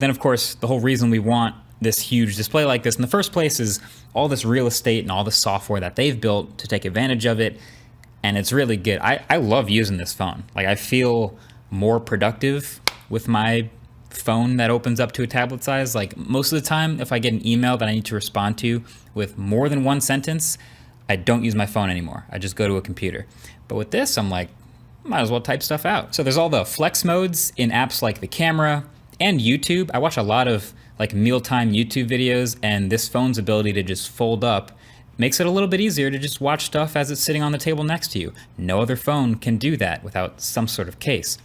Then of course, the whole reason we want this huge display like this in the first place is all this real estate and all the software that they've built to take advantage of it. And it's really good. I love using this phone. Like, I feel more productive with my phone that opens up to a tablet size. Like, most of the time, if I get an email that I need to respond to with more than one sentence, I don't use my phone anymore. I just go to a computer. But with this, I'm like, might as well type stuff out. So there's all the flex modes in apps like the camera and YouTube. I watch a lot of like mealtime YouTube videos, and this phone's ability to just fold up makes it a little bit easier to just watch stuff as it's sitting on the table next to you. No other phone can do that without some sort of case.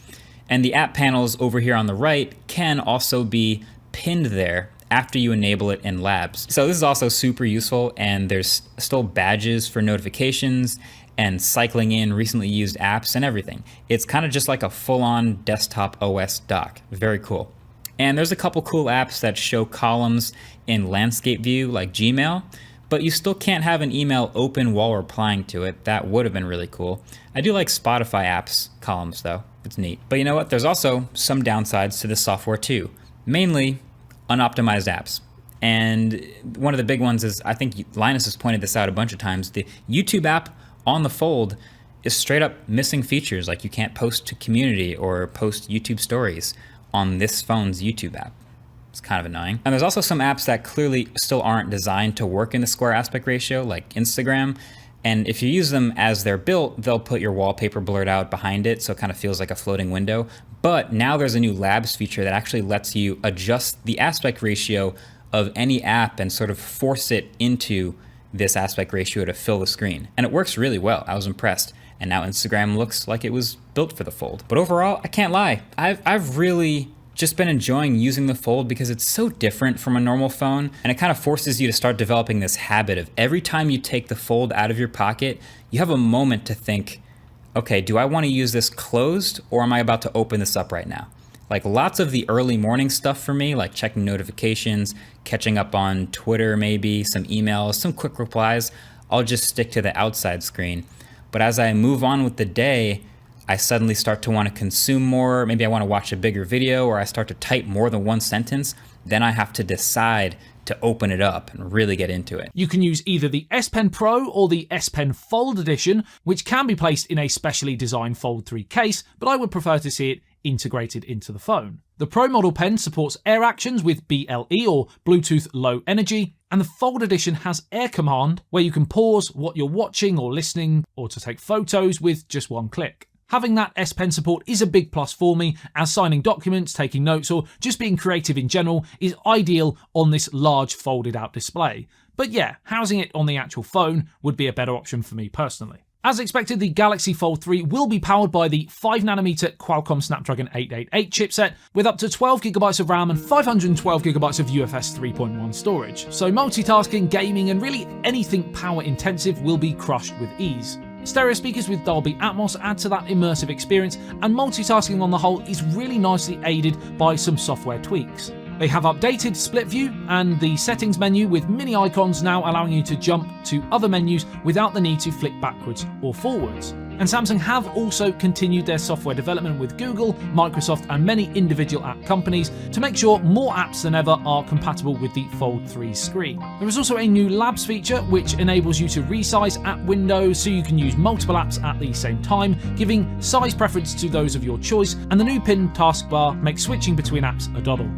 And the app panels over here on the right can also be pinned there after you enable it in Labs. So this is also super useful, and there's still badges for notifications and cycling in recently used apps and everything. It's kind of just like a full-on desktop OS dock. Very cool. And there's a couple cool apps that show columns in landscape view like Gmail, but you still can't have an email open while replying to it. That would have been really cool. I do like Spotify apps columns though. It's neat. But you know what? There's also some downsides to this software too. Mainly unoptimized apps. And one of the big ones is, I think Linus has pointed this out a bunch of times, the YouTube app on the Fold is straight up missing features. Like, you can't post to community or post YouTube stories on this phone's YouTube app. It's kind of annoying. And there's also some apps that clearly still aren't designed to work in the square aspect ratio, like Instagram. And if you use them as they're built, they'll put your wallpaper blurred out behind it, so it kind of feels like a floating window. But now there's a new Labs feature that actually lets you adjust the aspect ratio of any app and sort of force it into this aspect ratio to fill the screen. And it works really well. I was impressed. And now Instagram looks like it was built for the Fold. But overall, I can't lie. I've really just been enjoying using the Fold because it's so different from a normal phone, and it kind of forces you to start developing this habit of every time you take the Fold out of your pocket, you have a moment to think, okay, do I want to use this closed, or am I about to open this up right now? Like, lots of the early morning stuff for me, like checking notifications, catching up on Twitter maybe, some emails, some quick replies, I'll just stick to the outside screen. But as I move on with the day, I suddenly start to want to consume more. Maybe I want to watch a bigger video, or I start to type more than one sentence. Then I have to decide to open it up and really get into it. You can use either the S Pen Pro or the S Pen Fold Edition, which can be placed in a specially designed Fold 3 case, but I would prefer to see it integrated into the phone. The Pro model pen supports air actions with BLE or Bluetooth Low Energy, and the Fold Edition has Air Command, where you can pause what you're watching or listening, or to take photos with just one click. Having that S Pen support is a big plus for me, as signing documents, taking notes, or just being creative in general is ideal on this large folded out display. But yeah, housing it on the actual phone would be a better option for me personally. As expected, the Galaxy Fold 3 will be powered by the 5nm Qualcomm Snapdragon 888 chipset with up to 12GB of RAM and 512GB of UFS 3.1 storage. So multitasking, gaming, and really anything power intensive will be crushed with ease. Stereo speakers with Dolby Atmos add to that immersive experience, and multitasking on the whole is really nicely aided by some software tweaks. They have updated split view and the settings menu with mini icons now allowing you to jump to other menus without the need to flick backwards or forwards. And Samsung have also continued their software development with Google, Microsoft, and many individual app companies to make sure more apps than ever are compatible with the Fold 3 screen. There is also a new Labs feature which enables you to resize app windows so you can use multiple apps at the same time, giving size preference to those of your choice, and the new pinned taskbar makes switching between apps a doddle.